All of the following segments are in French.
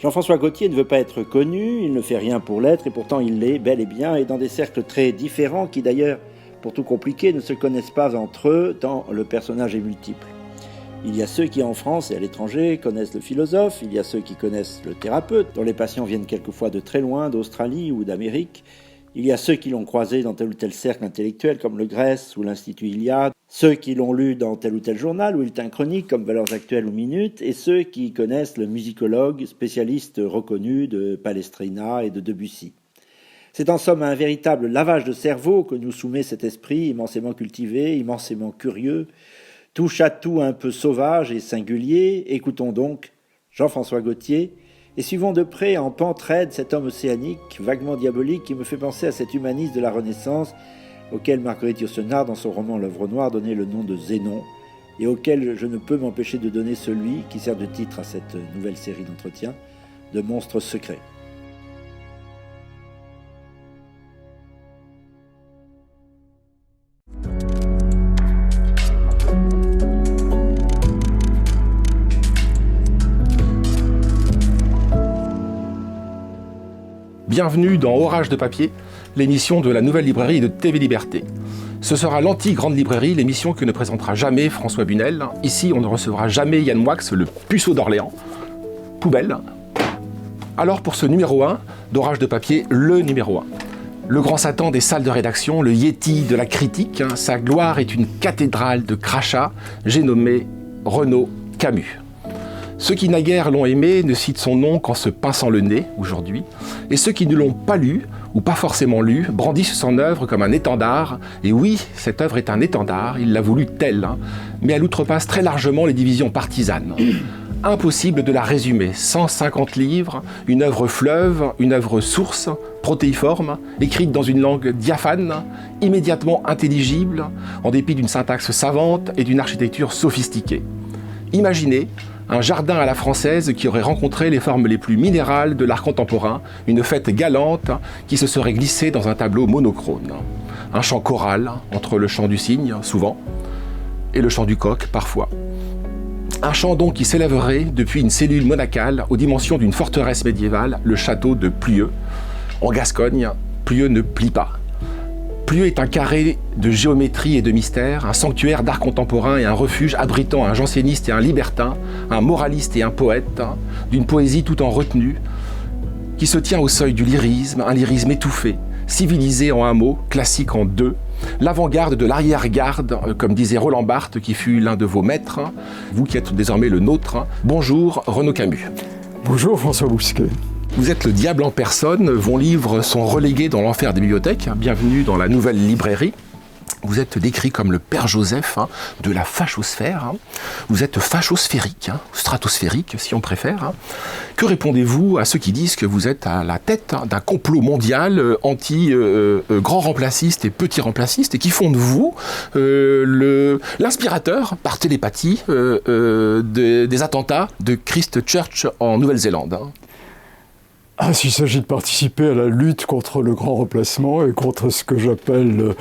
Jean-François Gaultier ne veut pas être connu, il ne fait rien pour l'être, et pourtant il l'est bel et bien, et dans des cercles très différents qui d'ailleurs, pour tout compliquer, ne se connaissent pas entre eux, tant le personnage est multiple. Il y a ceux qui en France et à l'étranger connaissent le philosophe, il y a ceux qui connaissent le thérapeute, dont les patients viennent quelquefois de très loin, d'Australie ou d'Amérique. Il y a ceux qui l'ont croisé dans tel ou tel cercle intellectuel comme le Grèce ou l'Institut Iliade, ceux qui l'ont lu dans tel ou tel journal ou bulletin chronique comme Valeurs Actuelles ou Minutes, et ceux qui connaissent le musicologue spécialiste reconnu de Palestrina et de Debussy. C'est en somme un véritable lavage de cerveau que nous soumet cet esprit immensément cultivé, immensément curieux, touche à tout un peu sauvage et singulier. Écoutons donc Jean-François Gaultier et suivons de près en pente raide cet homme océanique, vaguement diabolique, qui me fait penser à cet humaniste de la Renaissance auquel Marguerite Yourcenar, dans son roman L'œuvre noire, donnait le nom de Zénon, et auquel je ne peux m'empêcher de donner celui qui sert de titre à cette nouvelle série d'entretiens, de Monstres secrets. Bienvenue dans Orage de papier, l'émission de la nouvelle librairie de TV Liberté. Ce sera l'anti-grande librairie, l'émission que ne présentera jamais François Bunel. Ici, on ne recevra jamais Yann Moix, le puceau d'Orléans. Poubelle. Alors pour ce numéro 1 d'Orage de papier, le numéro 1. Le grand Satan des salles de rédaction, le Yéti de la critique, sa gloire est une cathédrale de crachats, j'ai nommé Renaud Camus. Ceux qui naguère l'ont aimé ne citent son nom qu'en se pinçant le nez, aujourd'hui, et ceux qui ne l'ont pas lu, ou pas forcément lu, brandissent son œuvre comme un étendard, et oui, cette œuvre est un étendard, il l'a voulu telle, mais elle outrepasse très largement les divisions partisanes. Impossible de la résumer, 150 livres, une œuvre fleuve, une œuvre source, protéiforme, écrite dans une langue diaphane, immédiatement intelligible, en dépit d'une syntaxe savante et d'une architecture sophistiquée. Imaginez un jardin à la française qui aurait rencontré les formes les plus minérales de l'art contemporain, une fête galante qui se serait glissée dans un tableau monochrome. Un chant choral entre le chant du cygne, souvent, et le chant du coq, parfois. Un chant donc qui s'élèverait depuis une cellule monacale aux dimensions d'une forteresse médiévale, le château de Plieux. En Gascogne, Plieux ne plie pas. Plieux est un carré de géométrie et de mystère, un sanctuaire d'art contemporain et un refuge abritant un janséniste et un libertin, un moraliste et un poète, d'une poésie tout en retenue, qui se tient au seuil du lyrisme, un lyrisme étouffé, civilisé en un mot, classique en deux, l'avant-garde de l'arrière-garde, comme disait Roland Barthes, qui fut l'un de vos maîtres, vous qui êtes désormais le nôtre. Bonjour Renaud Camus. Bonjour François Bousquet. Vous êtes le diable en personne, vos livres sont relégués dans l'enfer des bibliothèques. Bienvenue dans la nouvelle librairie. Vous êtes décrit comme le père Joseph de la fachosphère. Vous êtes fachosphérique, stratosphérique si on préfère. Que répondez-vous à ceux qui disent que vous êtes à la tête d'un complot mondial anti-grand remplaciste et petit remplaciste et qui font de vous l'inspirateur par télépathie des attentats de Christchurch en Nouvelle-Zélande? S'il s'agit de participer à la lutte contre le grand remplacement et contre ce que j'appelle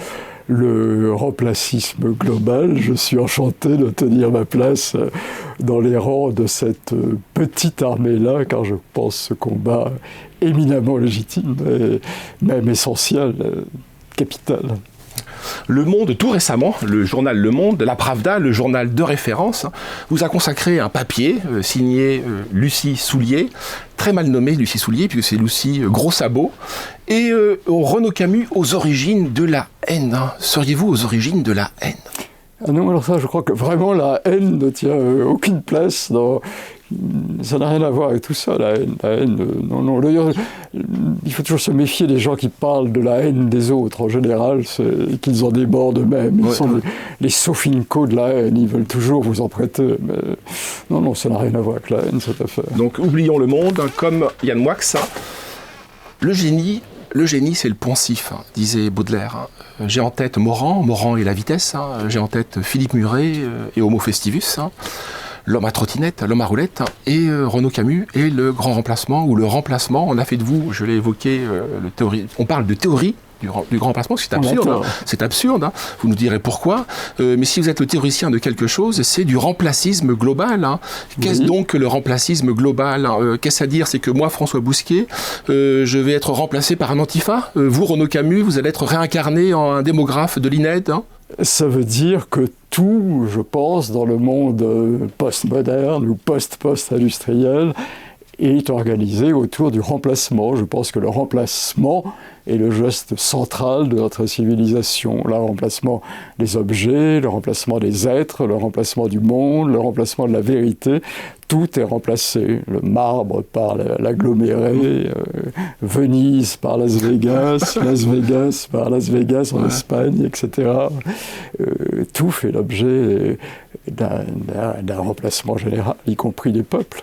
le remplacisme global, je suis enchanté de tenir ma place dans les rangs de cette petite armée-là, car je pense ce combat éminemment légitime et même essentiel, capital. Le Monde, tout récemment, le journal Le Monde, la Pravda, le journal de référence, vous a consacré un papier signé Lucie Soulier, très mal nommé Lucie Soulier, puisque c'est Lucie Gros Sabot, et Renaud Camus aux origines de la haine. Seriez-vous aux origines de la haine? Non, alors ça, je crois que vraiment la haine ne tient aucune place dans... Ça n'a rien à voir avec tout ça, la haine, non. D'ailleurs, il faut toujours se méfier des gens qui parlent de la haine des autres. En général, c'est qu'ils en débordent eux-mêmes. Ils sont les Sofinco de la haine, ils veulent toujours vous en prêter. Mais non, ça n'a rien à voir avec la haine, cette affaire. Donc, oublions le monde, comme Yann Moix. Le génie, c'est le poncif, disait Baudelaire. J'ai en tête Morand et la vitesse. J'ai en tête Philippe Muret et Homo Festivus. L'homme à trottinette, l'homme à roulette, et Renaud Camus, et le grand remplacement, ou le remplacement. On a fait de vous, je l'ai évoqué, on parle de théorie du grand remplacement, c'est absurde. C'est absurde. Vous nous direz pourquoi. Mais si vous êtes le théoricien de quelque chose, c'est du remplacisme global. Qu'est-ce donc que le remplacisme global? Qu'est-ce à dire? C'est que moi, François Bousquier, je vais être remplacé par un antifa. Vous, Renaud Camus, vous allez être réincarné en un démographe de l'INED. Ça veut dire que tout, je pense, dans le monde postmoderne ou post-industriel, est organisé autour du remplacement. Je pense que le remplacement est le geste central de notre civilisation. Le remplacement des objets, le remplacement des êtres, le remplacement du monde, le remplacement de la vérité. Tout est remplacé. Le marbre par l'aggloméré, Venise par Las Vegas, Las Vegas par Las Vegas en Espagne, etc. Tout fait l'objet d'un remplacement général, y compris des peuples.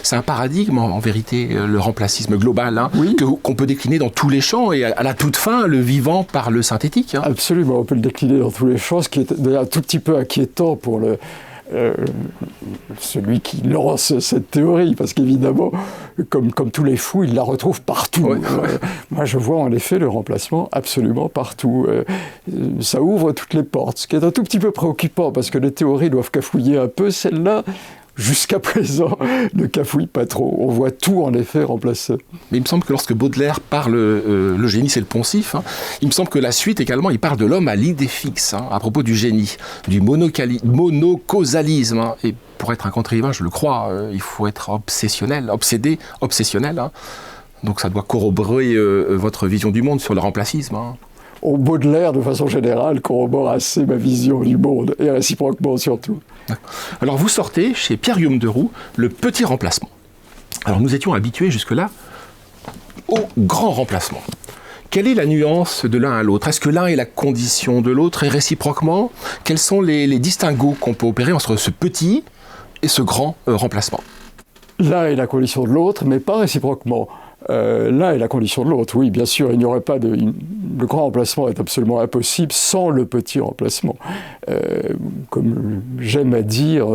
C'est un paradigme, en vérité, le remplacisme global, oui. qu'on peut décliner dans tous les champs, et à la toute fin, le vivant par le synthétique. Absolument, on peut le décliner dans tous les champs, ce qui est d'ailleurs un tout petit peu inquiétant pour celui qui lance cette théorie, parce qu'évidemment, comme tous les fous, il la retrouve partout. Ouais. Moi, je vois en effet le remplacement absolument partout. Ça ouvre toutes les portes, ce qui est un tout petit peu préoccupant, parce que les théories doivent cafouiller un peu. Celle-là, jusqu'à présent, ne cafouille pas trop. On voit tout, en effet, remplacé. Mais il me semble que lorsque Baudelaire parle le génie, c'est le poncif, il me semble que la suite, également, il parle de l'homme à l'idée fixe, à propos du génie, du monocausalisme. Et pour être un contre-écrivain, je le crois, il faut être obsessionnel. Donc ça doit corroborer votre vision du monde sur le remplacisme. Baudelaire, de façon générale, corrobore assez ma vision du monde, et réciproquement surtout. Alors vous sortez, chez Pierre-Guillaume Deroux, Le Petit Remplacement. Alors nous étions habitués jusque-là au grand remplacement. Quelle est la nuance de l'un à l'autre? Est-ce que l'un est la condition de l'autre, et réciproquement? Quels sont les distinguos qu'on peut opérer entre ce petit et ce grand remplacement? L'un est la condition de l'autre, mais pas réciproquement. L'un est la condition de l'autre, oui, bien sûr, il n'y aurait pas le grand remplacement est absolument impossible sans le petit remplacement. Comme j'aime à dire,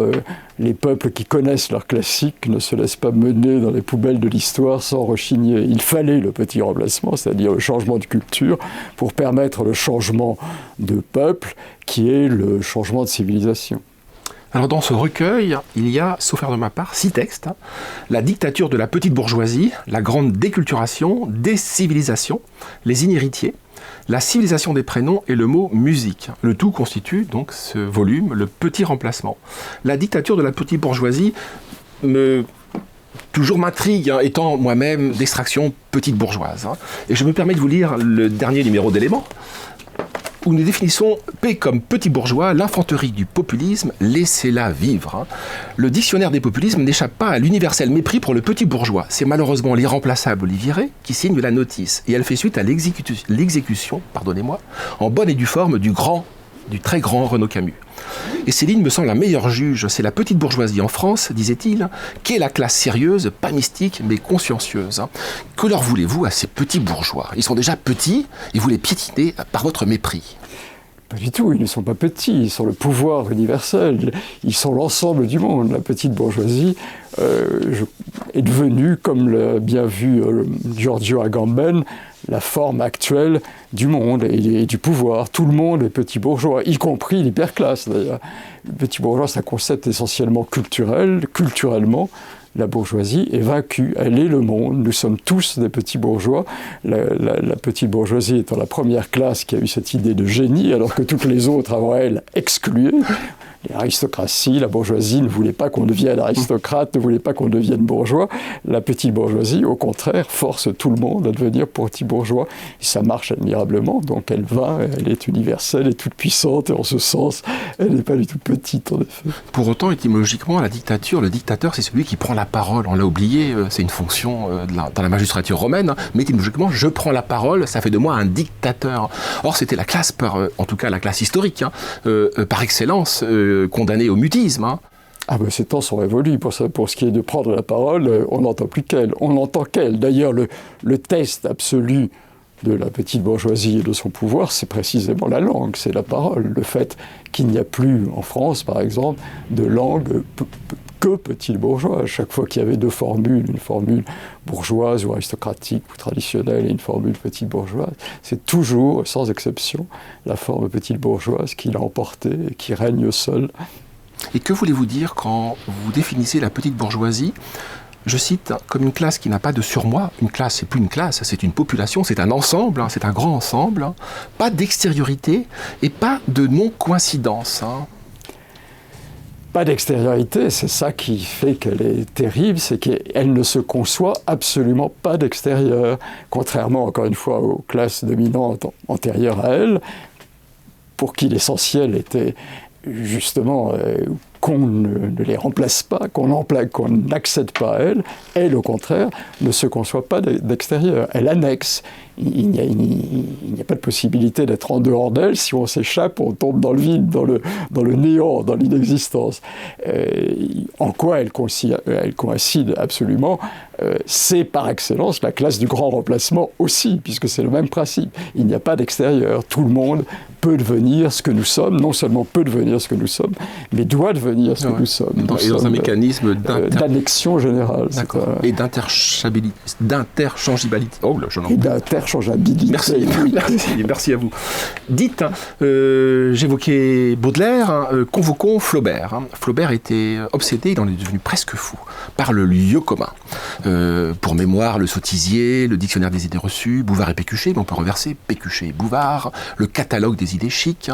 les peuples qui connaissent leurs classiques ne se laissent pas mener dans les poubelles de l'histoire sans rechigner. Il fallait le petit remplacement, c'est-à-dire le changement de culture, pour permettre le changement de peuple, qui est le changement de civilisation. Alors dans ce recueil, il y a, sauf faire de ma part, 6 textes. La dictature de la petite bourgeoisie, la grande déculturation, décivilisation, les inhéritiers, la civilisation des prénoms et le mot musique. Le tout constitue donc ce volume, le petit remplacement. La dictature de la petite bourgeoisie toujours m'intrigue, étant moi-même d'extraction petite bourgeoise. Et je me permets de vous lire le dernier numéro d'Éléments, où nous définissons P comme petit bourgeois, l'infanterie du populisme, laissez-la vivre. Le dictionnaire des populismes n'échappe pas à l'universel mépris pour le petit bourgeois. C'est malheureusement l'irremplaçable Olivier Rey qui signe la notice, et elle fait suite à l'exécution, en bonne et due forme du très grand Renaud Camus. Et ces lignes me semblent la meilleure juge. C'est la petite bourgeoisie en France, disait-il, qu'est la classe sérieuse, pas mystique, mais consciencieuse. Que leur voulez-vous à ces petits bourgeois? Ils sont déjà petits et vous les piétinez par votre mépris. Pas du tout, ils ne sont pas petits, ils sont le pouvoir universel, ils sont l'ensemble du monde. La petite bourgeoisie est devenue, comme l'a bien vu Giorgio Agamben, la forme actuelle du monde et du pouvoir. Tout le monde est petit bourgeois, y compris l'hyperclasse d'ailleurs. Le petit bourgeois, c'est un concept essentiellement culturel. Culturellement, la bourgeoisie est vaincue, elle est le monde, nous sommes tous des petits bourgeois. La petite bourgeoisie étant la première classe qui a eu cette idée de génie, alors que toutes les autres avant elle excluaient. L'aristocratie, la bourgeoisie ne voulait pas qu'on devienne aristocrate, ne voulait pas qu'on devienne bourgeois. La petite bourgeoisie, au contraire, force tout le monde à devenir petit bourgeois. Et ça marche admirablement, donc elle est universelle et toute puissante, et en ce sens, elle n'est pas du tout petite, en effet. Pour autant, étymologiquement, la dictature, le dictateur, c'est celui qui prend la parole. On l'a oublié, c'est une fonction dans la magistrature romaine, mais étymologiquement, je prends la parole, ça fait de moi un dictateur. Or, c'était la classe, en tout cas la classe historique, par excellence, condamnée au mutisme. Ah ben ces temps sont révolus. Pour ce qui est de prendre la parole, on n'entend plus qu'elle. On n'entend qu'elle. D'ailleurs, le test absolu de la petite bourgeoisie et de son pouvoir, c'est précisément la langue, c'est la parole. Le fait qu'il n'y a plus, en France par exemple, de langue que petit bourgeois. À chaque fois qu'il y avait deux formules, une formule bourgeoise ou aristocratique ou traditionnelle et une formule petite bourgeoise, c'est toujours, sans exception, la forme petite bourgeoise qui l'a emporté et qui règne seule. Et que voulez-vous dire quand vous définissez la petite bourgeoisie, je cite, comme une classe qui n'a pas de surmoi? Une classe, c'est plus une classe, c'est une population, c'est un ensemble, c'est un grand ensemble, pas d'extériorité et pas de non-coïncidence. Pas d'extériorité, c'est ça qui fait qu'elle est terrible, c'est qu'elle ne se conçoit absolument pas d'extérieur, contrairement encore une fois aux classes dominantes antérieures à elle, pour qui l'essentiel était justement qu'on ne les remplace pas, qu'on n'accède pas à elle. Elle, au contraire, ne se conçoit pas d'extérieur. Elle annexe. Il n'y a pas de possibilité d'être en dehors d'elle. Si on s'échappe, on tombe dans le vide, dans le néant, dans l'inexistence. En quoi elle coïncide absolument, c'est par excellence la classe du grand remplacement aussi, puisque c'est le même principe. Il n'y a pas d'extérieur. Tout le monde peut devenir ce que nous sommes, non seulement peut devenir ce que nous sommes, mais doit devenir ce que nous sommes. Et dans un mécanisme d'annexion générale. Et d'interchangeabilité. Oh là, et d'interchangeabilité. Merci à vous. Dites, j'évoquais Baudelaire, convoquons Flaubert. Flaubert était obsédé, il en est devenu presque fou, par le lieu commun. Pour mémoire, le sottisier, le dictionnaire des idées reçues, Bouvard et Pécuchet, mais on peut renverser Pécuchet et Bouvard, le catalogue des idées chics.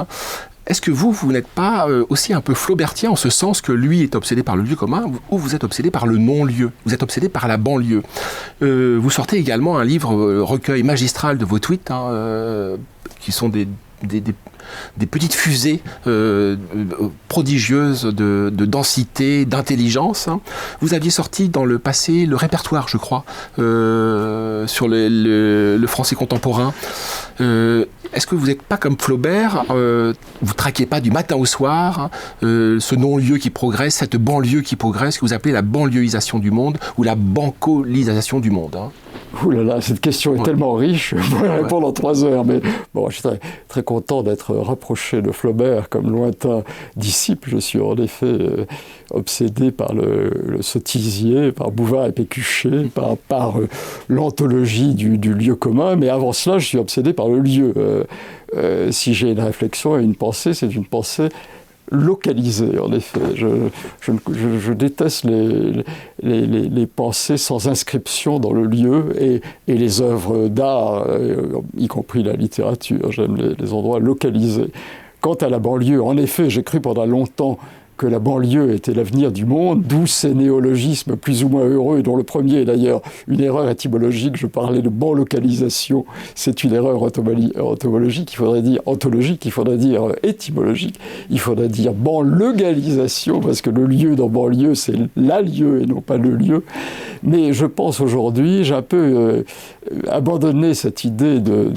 Est-ce que vous n'êtes pas aussi un peu flaubertien en ce sens que lui est obsédé par le lieu commun ou vous êtes obsédé par le non-lieu? Vous êtes obsédé par la banlieue. Vous sortez également un livre, recueil magistral de vos tweets, qui sont des petites fusées prodigieuses de densité, d'intelligence. Vous aviez sorti dans le passé le répertoire, je crois, sur le français contemporain. Est-ce que vous n'êtes pas comme Flaubert, vous traquez pas du matin au soir ce non-lieu qui progresse, cette banlieue qui progresse, que vous appelez la banlieusisation du monde ou la bancolisation du monde? Ouh là là, cette question est tellement riche, je pourrais répondre en 3 heures, mais bon, je suis très, très content d'être rapproché de Flaubert comme lointain disciple. Je suis en effet obsédé par le sottisier, par Bouvard et Pécuchet, par l'anthologie du lieu commun, mais avant cela, je suis obsédé par le lieu. Si j'ai une réflexion et une pensée, c'est une pensée localisée, en effet. Je déteste les pensées sans inscription dans le lieu et les œuvres d'art, y compris la littérature. J'aime les endroits localisés. Quant à la banlieue, en effet, j'ai cru pendant longtemps que la banlieue était l'avenir du monde, d'où ces néologismes plus ou moins heureux, dont le premier est d'ailleurs une erreur étymologique. Je parlais de banlocalisation, c'est une erreur entomologique, il faudrait dire ontologique, il faudrait dire étymologique, il faudrait dire banlieusisation, parce que le lieu dans banlieue, c'est la lieu et non pas le lieu. Mais je pense aujourd'hui, j'ai un peu abandonné cette idée de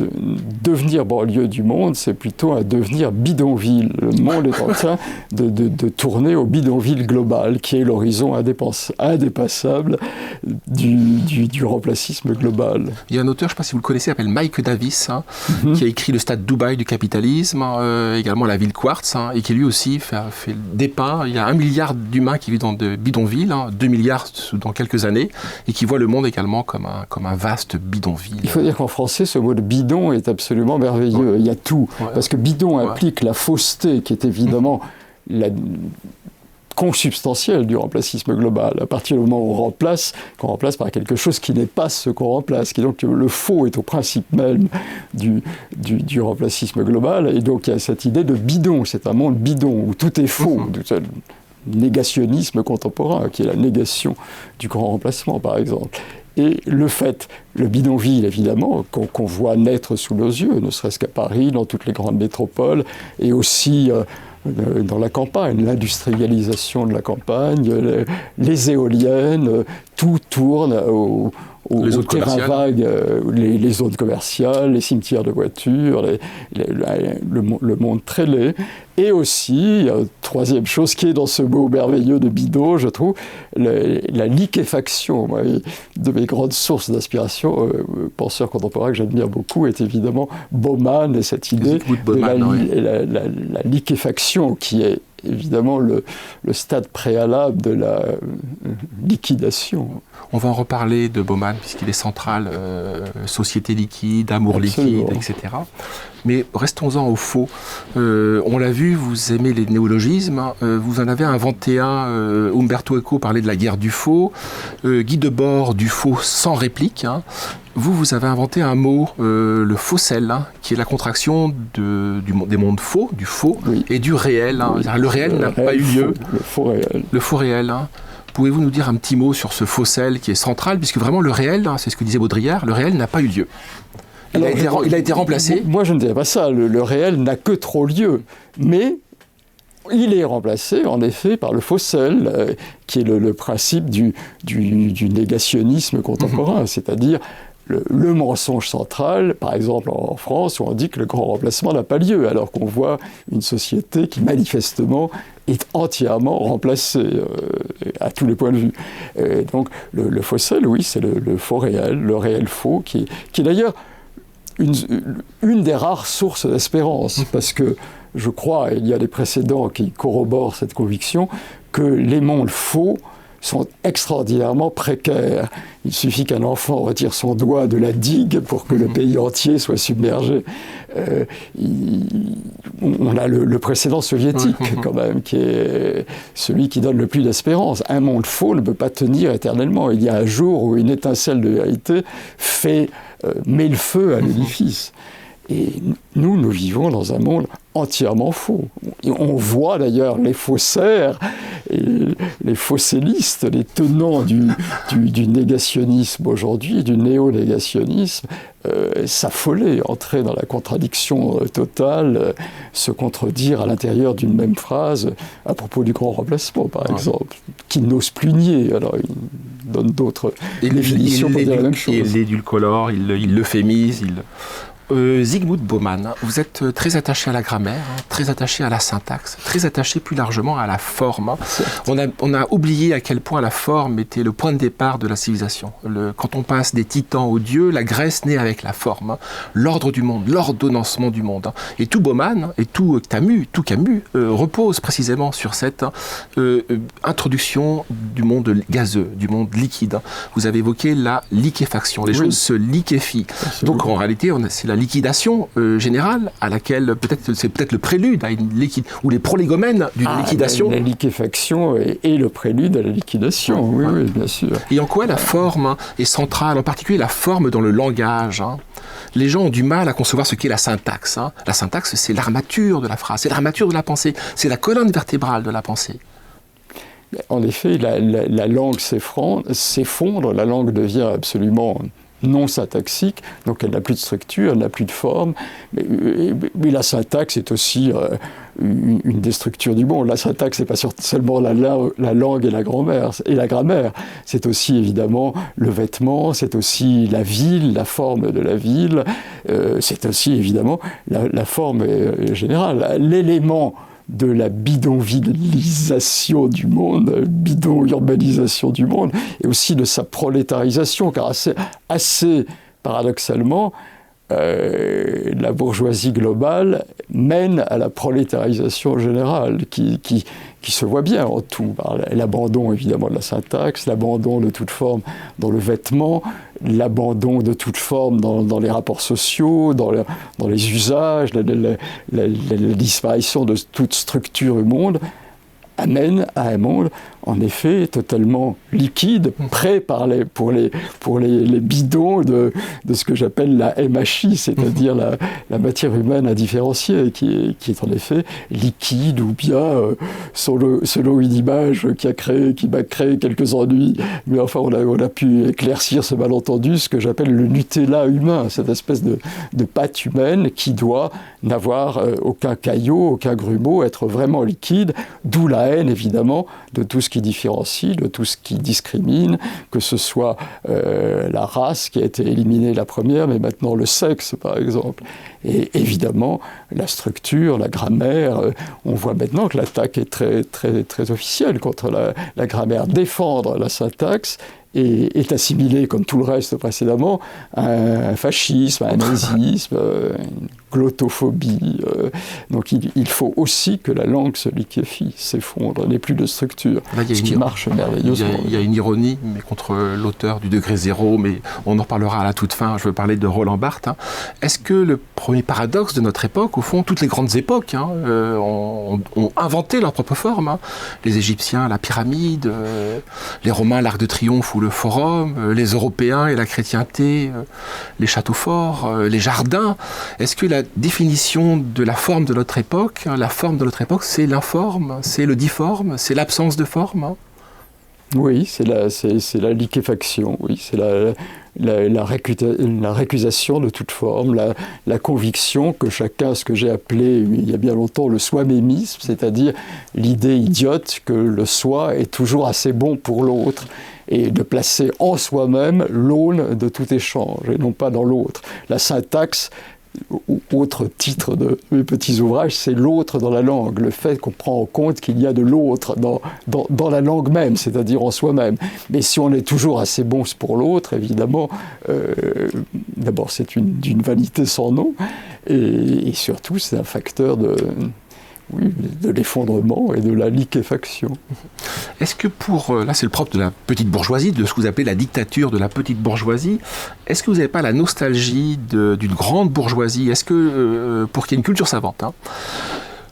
devenir banlieue du monde, c'est plutôt un devenir bidonville. Le monde est en train de tourner au bidonville global, qui est l'horizon indépassable du remplacisme global. Il y a un auteur, je ne sais pas si vous le connaissez, il s'appelle Mike Davis, qui a écrit Le Stade Dubaï du capitalisme, également La ville quartz, et qui lui aussi fait dépeint. Il y a 1 milliard d'humains qui vivent dans de bidonvilles, 2 milliards dans quelques années, et qui voient le monde également comme un vaste bidonville. Il faut dire qu'en français, ce mot de bidon est absolument merveilleux. Ouais. Il y a tout. Ouais. Parce que bidon implique la fausseté, qui est évidemment la consubstantielle du remplacisme global. À partir du moment où qu'on remplace par quelque chose qui n'est pas ce qu'on remplace, qui donc le faux est au principe même du remplacisme global, et donc il y a cette idée de bidon, c'est un monde bidon, où tout est faux, négationnisme contemporain, qui est la négation du grand remplacement, par exemple. Et le bidonville, évidemment, qu'on voit naître sous nos yeux, ne serait-ce qu'à Paris, dans toutes les grandes métropoles, et aussi dans la campagne, l'industrialisation de la campagne, les éoliennes, tout tourne au terrain vague, les zones commerciales, les cimetières de voitures, le monde très laid. Et aussi, troisième chose qui est dans ce mot merveilleux de bidon, je trouve, la liquéfaction. Moi, de mes grandes sources d'inspiration, penseur contemporain que j'admire beaucoup, est évidemment Bauman et cette idée de la liquéfaction qui est évidemment le stade préalable de la liquidation. On va en reparler de Bauman, puisqu'il est central, société liquide, amour Absolument. liquide, etc. Mais restons-en au faux. On l'a vu, vous aimez les néologismes, vous en avez inventé un, Umberto Eco parlait de la guerre du faux, Guy Debord du faux sans réplique. Hein. Vous avez inventé un mot, le faucelle, hein, qui est la contraction des mondes faux, du faux, Oui. et du réel. Hein. Le réel n'a pas eu lieu. Le faux réel. Le faux réel. Hein. Pouvez-vous nous dire un petit mot sur ce faucelle qui est central, puisque vraiment le réel, hein, c'est ce que disait Baudrillard, le réel n'a pas eu lieu. Il a été remplacé. Moi, je ne dirais pas ça. Le réel n'a que trop lieu. Mais il est remplacé, en effet, par le faucelle, qui est le principe du négationnisme contemporain, c'est-à-dire le mensonge central, par exemple en France, où on dit que le grand remplacement n'a pas lieu, alors qu'on voit une société qui manifestement est entièrement remplacée à tous les points de vue. Donc le faussel, oui, c'est le faux réel, le réel faux, qui est d'ailleurs une des rares sources d'espérance, parce que je crois, et il y a des précédents qui corroborent cette conviction, que les mondes faux sont extraordinairement précaires. Il suffit qu'un enfant retire son doigt de la digue pour que le pays entier soit submergé. On a le précédent soviétique, quand même, qui est celui qui donne le plus d'espérance. Un monde faux ne peut pas tenir éternellement. Il y a un jour où une étincelle de vérité met le feu à l'édifice. Et nous vivons dans un monde entièrement faux. Et on voit d'ailleurs les faussaires, et les faussellistes, les tenants du négationnisme aujourd'hui, du néo-négationnisme, s'affoler, entrer dans la contradiction totale, se contredire à l'intérieur d'une même phrase à propos du grand remplacement, par exemple, qui n'ose plus nier. Alors il donne d'autres définitions pour dire la même chose. Il l'édulcore, il l'euphémise, Zygmunt Bauman, vous êtes très attaché à la grammaire, hein, très attaché à la syntaxe, très attaché plus largement à la forme. Hein. On a oublié à quel point la forme était le point de départ de la civilisation. Quand on passe des titans aux dieux, la Grèce naît avec la forme, hein, l'ordre du monde, l'ordonnancement du monde. Hein. Et tout Bauman, et tout Camus, repose précisément sur cette introduction du monde gazeux, du monde liquide. Hein. Vous avez évoqué la liquéfaction, les choses se liquéfient. Donc en réalité, c'est la liquidation générale à laquelle c'est peut-être le prélude à une liquidation, ou les prolégomènes d'une liquidation. La liquéfaction est le prélude à la liquidation, oui, bien sûr. Et en quoi la forme est centrale, en particulier la forme dans le langage. Hein. Les gens ont du mal à concevoir ce qu'est la syntaxe. Hein. La syntaxe, c'est l'armature de la phrase, c'est l'armature de la pensée, c'est la colonne vertébrale de la pensée. En effet, la langue s'effondre, la langue devient absolument non syntaxique, donc elle n'a plus de structure, elle n'a plus de forme, mais la syntaxe est aussi une des structures du monde. La syntaxe, c'est pas seulement la langue et la grammaire, c'est aussi évidemment le vêtement, c'est aussi la ville, la forme de la ville, c'est aussi évidemment la forme générale, l'élément de la bidonvillisation du monde, bidon-urbanisation du monde, et aussi de sa prolétarisation, car assez paradoxalement, la bourgeoisie globale mène à la prolétarisation générale, qui se voit bien en tout. L'abandon évidemment de la syntaxe, l'abandon de toute forme dans le vêtement, l'abandon de toute forme dans les rapports sociaux, dans les usages, la disparition de toute structure du monde, amène à un monde, en effet, totalement liquide, prêt pour les bidons de ce que j'appelle la MHI, c'est-à-dire la matière humaine indifférenciée, qui est en effet liquide, ou bien, selon une image qui m'a créé quelques ennuis, mais enfin on a pu éclaircir ce malentendu, ce que j'appelle le Nutella humain, cette espèce de pâte humaine qui doit n'avoir aucun caillot, aucun grumeau, être vraiment liquide, d'où la haine évidemment de tout ce qui différencie, de tout ce qui discrimine, que ce soit la race qui a été éliminée la première, mais maintenant le sexe par exemple. Et évidemment la structure, la grammaire, on voit maintenant que l'attaque est très, très, très officielle contre la grammaire. Défendre la syntaxe est assimilé, comme tout le reste précédemment, à un fascisme, à un nazisme, une glottophobie. Donc il faut aussi que la langue se liquéfie, s'effondre, n'ait plus de structure, ce qui marche merveilleusement. Il y a une ironie, mais contre l'auteur du Degré Zéro, mais on en reparlera à la toute fin. Je veux parler de Roland Barthes. Est-ce que le premier paradoxe de notre époque, au fond, toutes les grandes époques ont inventé leur propre forme. Les Égyptiens, la pyramide, les Romains, l'Arc de Triomphe ou le Forum, les Européens et la chrétienté, les châteaux forts, les jardins. Est-ce que la définition de la forme de notre époque, c'est l'informe, c'est le difforme, c'est l'absence de forme? Oui, c'est la liquéfaction, oui, c'est la récusation de toute forme, la conviction que chacun, ce que j'ai appelé il y a bien longtemps le soi-mémisme, c'est-à-dire l'idée idiote que le soi est toujours assez bon pour l'autre, et de placer en soi-même l'aune de tout échange, et non pas dans l'autre. La syntaxe, autre titre de mes petits ouvrages, c'est l'autre dans la langue, le fait qu'on prend en compte qu'il y a de l'autre dans la langue même, c'est-à-dire en soi-même. Mais si on est toujours assez bon pour l'autre, évidemment, d'abord c'est d'une vanité sans nom, et surtout c'est un facteur de l'effondrement et de la liquéfaction. Est-ce que là c'est le propre de la petite bourgeoisie, de ce que vous appelez la dictature de la petite bourgeoisie, est-ce que vous n'avez pas la nostalgie d'une grande bourgeoisie? Est-ce que, pour qu'il y ait une culture savante,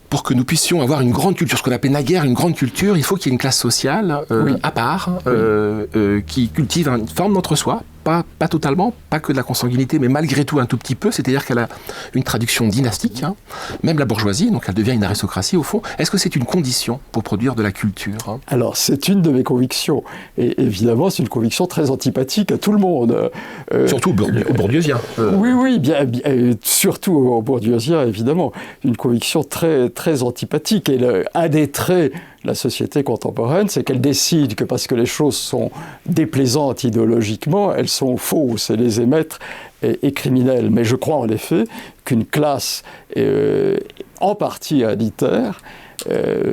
pour que nous puissions avoir une grande culture, ce qu'on appelait naguère une grande culture, il faut qu'il y ait une classe sociale à part, qui cultive une forme d'entre-soi, pas totalement, pas que de la consanguinité, mais malgré tout un tout petit peu, c'est-à-dire qu'elle a une traduction dynastique, même la bourgeoisie, donc elle devient une aristocratie au fond. Est-ce que c'est une condition pour produire de la culture? Alors c'est une de mes convictions, et évidemment c'est une conviction très antipathique à tout le monde. Surtout aux bourdieusiens. Oui, bien, surtout aux bourdieusiens, évidemment. Une conviction très, très antipathique, et un des traits de la société contemporaine, c'est qu'elle décide que parce que les choses sont déplaisantes idéologiquement, elles sont fausses, et les émettre est criminel. Mais je crois en effet qu'une classe en partie héréditaire,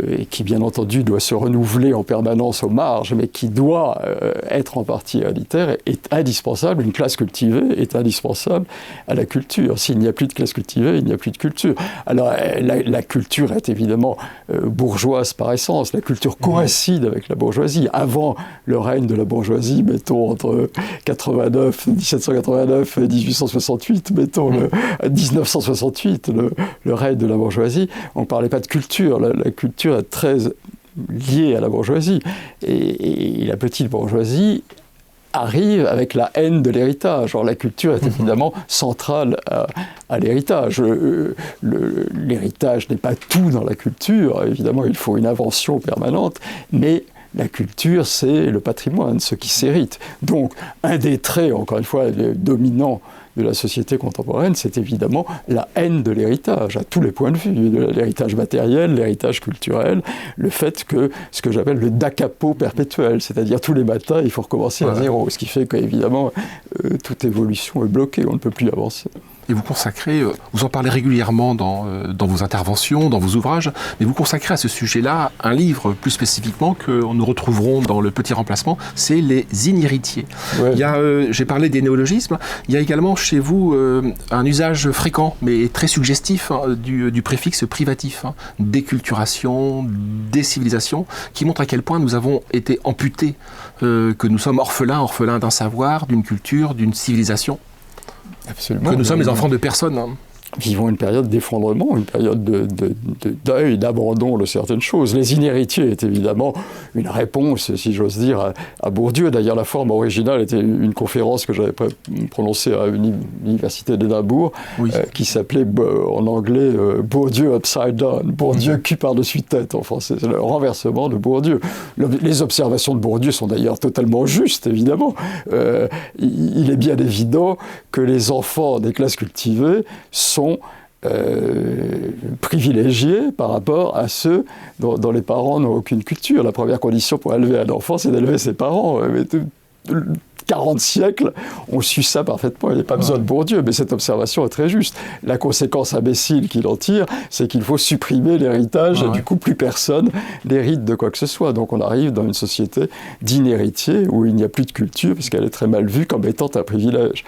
et qui bien entendu doit se renouveler en permanence aux marges, mais qui doit être en partie héréditaire, est indispensable. Une classe cultivée est indispensable à la culture. S'il n'y a plus de classe cultivée, il n'y a plus de culture. Alors la culture est évidemment bourgeoise par essence. La culture coïncide avec la bourgeoisie. Avant le règne de la bourgeoisie, mettons entre 1789 et 1868, mettons 1968, le règne de la bourgeoisie, on ne parlait pas de culture. La culture est très liée à la bourgeoisie. Et la petite bourgeoisie arrive avec la haine de l'héritage. Or, la culture est évidemment centrale à l'héritage. L'héritage n'est pas tout dans la culture. Évidemment, il faut une invention permanente, mais la culture, c'est le patrimoine, ce qui s'hérite. Donc, un des traits, encore une fois, dominants de la société contemporaine, c'est évidemment la haine de l'héritage, à tous les points de vue, de l'héritage matériel, l'héritage culturel, le fait que, ce que j'appelle le da capo perpétuel, c'est-à-dire tous les matins, il faut recommencer à zéro, ce qui fait qu'évidemment, toute évolution est bloquée, on ne peut plus avancer. Et vous consacrez, vous en parlez régulièrement dans vos interventions, dans vos ouvrages, mais vous consacrez à ce sujet-là un livre plus spécifiquement que nous retrouverons dans le petit remplacement, c'est Les Inhéritiers. Ouais. Il y a, j'ai parlé des néologismes, il y a également chez vous un usage fréquent, mais très suggestif, du préfixe privatif, déculturation, décivilisation, qui montre à quel point nous avons été amputés, que nous sommes orphelins d'un savoir, d'une culture, d'une civilisation. Absolument. Que nous sommes les enfants de personne. Vivons une période d'effondrement, une période de deuil, d'abandon de certaines choses. Les inhéritiers est évidemment une réponse, si j'ose dire, à Bourdieu. D'ailleurs, la forme originale était une conférence que j'avais prononcée à l'université d'Édimbourg, oui. Qui s'appelait en anglais Bourdieu upside down, Bourdieu cul par-dessus tête en français. C'est le renversement de Bourdieu. Les observations de Bourdieu sont d'ailleurs totalement justes, évidemment. Il est bien évident que les enfants des classes cultivées sont privilégiés par rapport à ceux dont les parents n'ont aucune culture. La première condition pour élever un enfant, c'est d'élever ses parents. Mais 40 siècles ont su ça parfaitement. Il n'y a pas besoin de Bourdieu, mais cette observation est très juste. La conséquence imbécile qu'il en tire, c'est qu'il faut supprimer l'héritage, et du coup, plus personne n'hérite de quoi que ce soit. Donc on arrive dans une société d'inhéritiers où il n'y a plus de culture, puisqu'elle est très mal vue comme étant un privilège.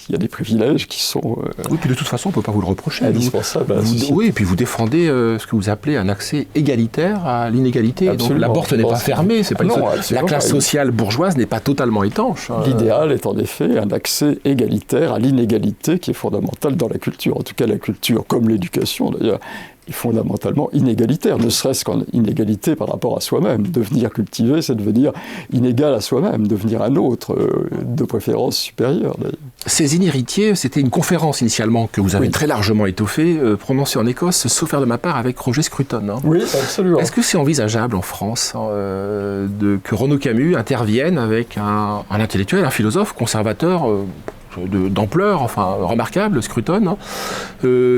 Il y a des privilèges qui sont oui, puis de toute façon, on ne peut pas vous le reprocher. Indispensables. Oui, et puis vous défendez ce que vous appelez un accès égalitaire à l'inégalité. Donc la porte n'est pas fermée. C'est pas la classe sociale bourgeoise n'est pas totalement étanche. L'idéal est en effet un accès égalitaire à l'inégalité qui est fondamentale dans la culture. En tout cas, la culture, comme l'éducation d'ailleurs, est fondamentalement inégalitaire, ne serait-ce qu'en inégalité par rapport à soi-même. Devenir cultivé, c'est devenir inégal à soi-même, devenir un autre, de préférence supérieure d'ailleurs. Ces inhéritiers, c'était une conférence initialement que vous avez très largement étoffée, prononcée en Écosse, sauf faire de ma part avec Roger Scruton. Hein. Oui, absolument. Est-ce que c'est envisageable en France que Renaud Camus intervienne avec un intellectuel, un philosophe conservateur d'ampleur, enfin remarquable, Scruton, hein.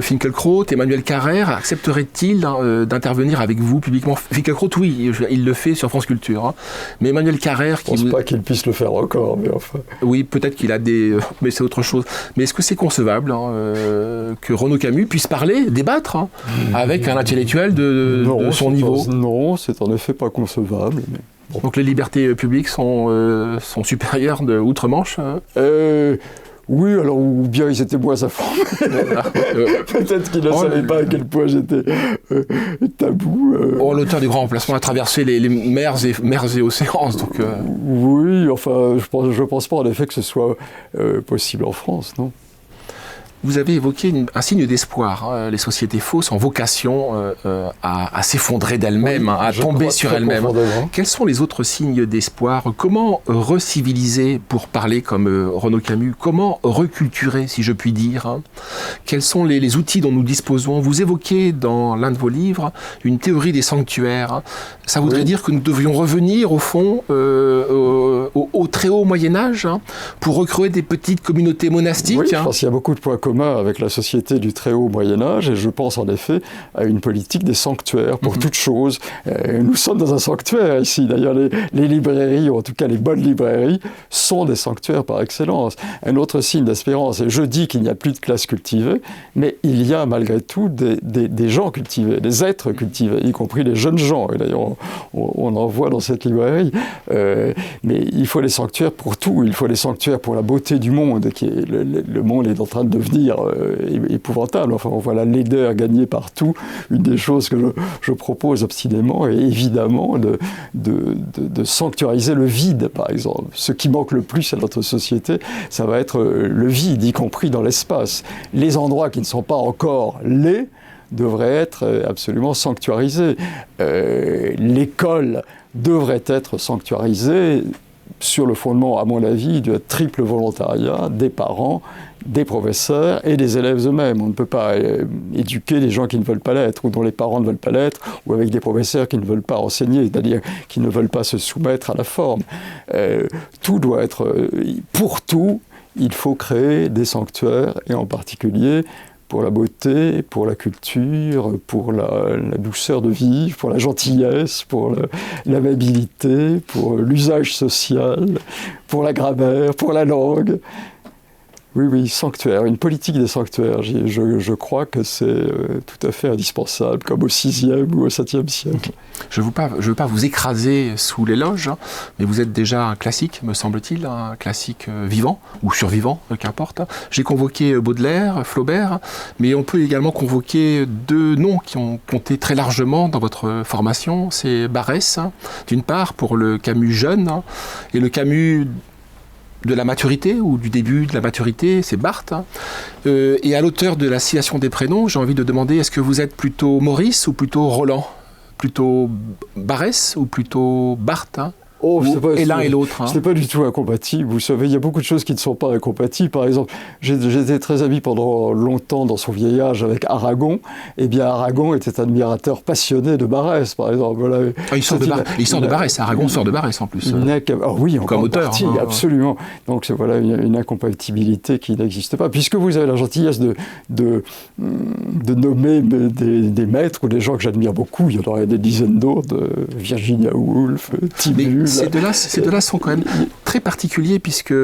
Finkielkraut, Emmanuel Carrère, accepterait-il d'intervenir avec vous publiquement? Finkielkraut, oui, il le fait sur France Culture, hein. Mais Emmanuel Carrère... Je ne pense pas qu'il puisse le faire encore, mais enfin... Oui, peut-être qu'il a des... mais c'est autre chose. Mais est-ce que c'est concevable que Renaud Camus puisse parler, débattre avec un intellectuel de son niveau? Non, c'est en effet pas concevable, mais... Bon. Donc les libertés publiques sont supérieures d'outre-Manche Oui, alors, ou bien ils étaient moins informés. Peut-être qu'ils ne savaient pas à quel point j'étais tabou. L'auteur du Grand Remplacement a traversé les mers et océans. Donc, Oui, enfin, je pense pas en effet que ce soit possible en France, non. Vous avez évoqué un signe d'espoir. Hein. Les sociétés fausses ont vocation à s'effondrer d'elles-mêmes, à tomber sur elles-mêmes. Quels sont les autres signes d'espoir? Comment reciviliser, pour parler comme Renaud Camus? Comment reculturer, si je puis dire, hein? Quels sont les outils dont nous disposons? Vous évoquez dans l'un de vos livres une théorie des sanctuaires. Hein. Ça voudrait dire que nous devions revenir, au fond, au très haut Moyen-Âge, hein, pour recréer des petites communautés monastiques. Oui, je pense qu'il y a beaucoup de points commun avec la société du très haut Moyen-Âge, et je pense en effet à une politique des sanctuaires pour toute chose. Nous sommes dans un sanctuaire ici. D'ailleurs, les librairies, ou en tout cas les bonnes librairies, sont des sanctuaires par excellence. Un autre signe d'espérance, et je dis qu'il n'y a plus de classes cultivées, mais il y a malgré tout des gens cultivés, des êtres cultivés, y compris les jeunes gens. Et d'ailleurs, on en voit dans cette librairie. Mais il faut les sanctuaires pour tout. Il faut les sanctuaires pour la beauté du monde, qui est le monde est en train de devenir épouvantable. Enfin, on voit la laideur gagnée partout. Une des choses que je propose obstinément est évidemment de sanctuariser le vide, par exemple. Ce qui manque le plus à notre société, ça va être le vide, y compris dans l'espace. Les endroits qui ne sont pas encore laids devraient être absolument sanctuarisés. L'école devrait être sanctuarisée sur le fondement, à mon avis, du triple volontariat des parents, des professeurs et des élèves eux-mêmes. On ne peut pas éduquer des gens qui ne veulent pas l'être, ou dont les parents ne veulent pas l'être, ou avec des professeurs qui ne veulent pas enseigner, c'est-à-dire qui ne veulent pas se soumettre à la forme. Tout doit être... Pour tout, il faut créer des sanctuaires, et en particulier pour la beauté, pour la culture, pour la douceur de vivre, pour la gentillesse, pour l'amabilité, pour l'usage social, pour la grammaire, pour la langue. Oui, sanctuaire, une politique des sanctuaires. Je crois que c'est tout à fait indispensable, comme au 6e ou au 7e siècle. Je ne veux pas vous écraser sous l'éloge, hein, mais vous êtes déjà un classique, me semble-t-il, un classique vivant, ou survivant, qu'importe. J'ai convoqué Baudelaire, Flaubert, mais on peut également convoquer deux noms qui ont compté très largement dans votre formation. C'est Barrès, hein, d'une part, pour le Camus jeune, hein, et le Camus de la maturité, ou du début de la maturité, c'est Barthes. Hein. Et à l'auteur de la Citation des prénoms, j'ai envie de demander, est-ce que vous êtes plutôt Maurice ou plutôt Roland? Plutôt Barrès ou plutôt Barthes, hein? Et l'un et l'autre. Hein. Ce n'est pas du tout incompatible. Vous savez, il y a beaucoup de choses qui ne sont pas incompatibles. Par exemple, j'étais très ami pendant longtemps dans son vieil âge avec Aragon. Eh bien, Aragon était un admirateur passionné de Barrès, par exemple. Voilà. Il sort de Barrès. Aragon sort de Barrès, en plus. Oui, en comme auteur. Partie, hein, absolument. Donc, voilà une incompatibilité qui n'existe pas. Puisque vous avez la gentillesse de nommer des maîtres ou des gens que j'admire beaucoup, il y en aurait des dizaines d'autres, Virginia Woolf, Timus... Ces deux-là sont quand même très particuliers puisque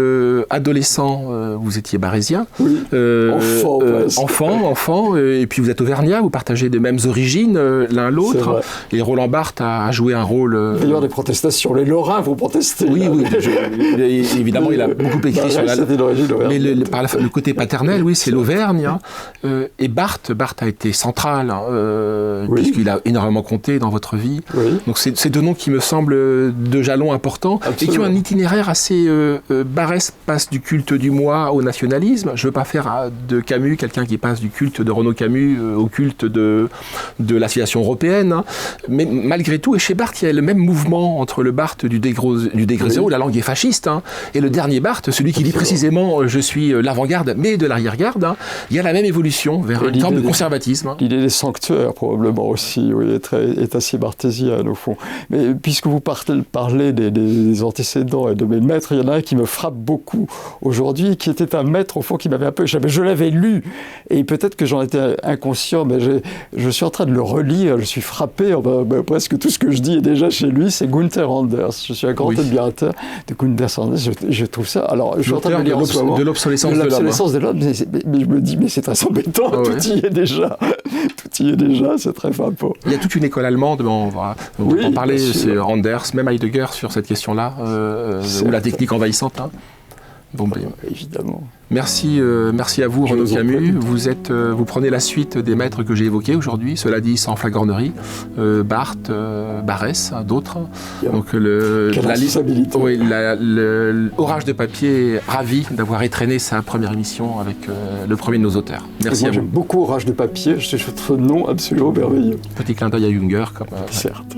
adolescent, vous étiez barésien, Oui. enfant, et puis vous êtes auvergnat, vous partagez les mêmes origines l'un l'autre. Et Roland Barthes a joué un rôle. Il y a des protestations. Les Lorrains vont protester. Oui, évidemment, il a beaucoup écrit sur la. Mais le côté paternel, oui, c'est l'Auvergne. Et Barthes a été central, puisqu'il a énormément compté dans votre vie. Oui. Donc c'est deux noms qui me semblent de jalons importants. Absolument. Et qui ont un itinéraire assez. Barès passe du culte du moi au nationalisme. Je ne veux pas faire de Camus quelqu'un qui passe du culte de Renaud Camus au culte de l'association européenne. Mais malgré tout, et chez Barthes, il y a le même mouvement entre le Barthes du Degré où la langue est fasciste, et le dernier Barthes, celui qui dit précisément je suis l'avant-garde, mais de l'arrière-garde. Il y a la même évolution vers une forme de conservatisme. L'idée des sanctuaires, probablement aussi, est assez barthésienne, au fond. Mais puisque vous parlez des antécédents et de mes maîtres, il y en a un qui me frappe beaucoup aujourd'hui, qui était un maître, au fond, qui m'avait un peu échappé. Je l'avais lu, et peut-être que j'en étais inconscient, mais je suis en train de le relire, je suis frappé, presque tout ce que je dis est déjà chez lui, c'est Gunther Anders. Je suis un grand admirateur de Gunther Anders, je trouve ça... Alors, je suis en train de lire en ce moment, de l'obsolescence de l'homme. Mais je me dis, mais c'est très embêtant, tout y est déjà, c'est très frappant. Il y a toute une école allemande, on va en parler, c'est Anders, même Heidegger sur cette question-là, ou la technique envahissante. Bon, évidemment. Merci à vous, Renaud Camus. Vous prenez la suite des maîtres que j'ai évoqués aujourd'hui, cela dit sans flagornerie, Barthes, Barès, d'autres. Donc Orage de papier, ravi d'avoir étraîné sa première émission avec le premier de nos auteurs. Merci à vous. J'aime beaucoup Orage de papier, je trouve ce nom absolument merveilleux. Petit clin d'œil à Junger. Certes.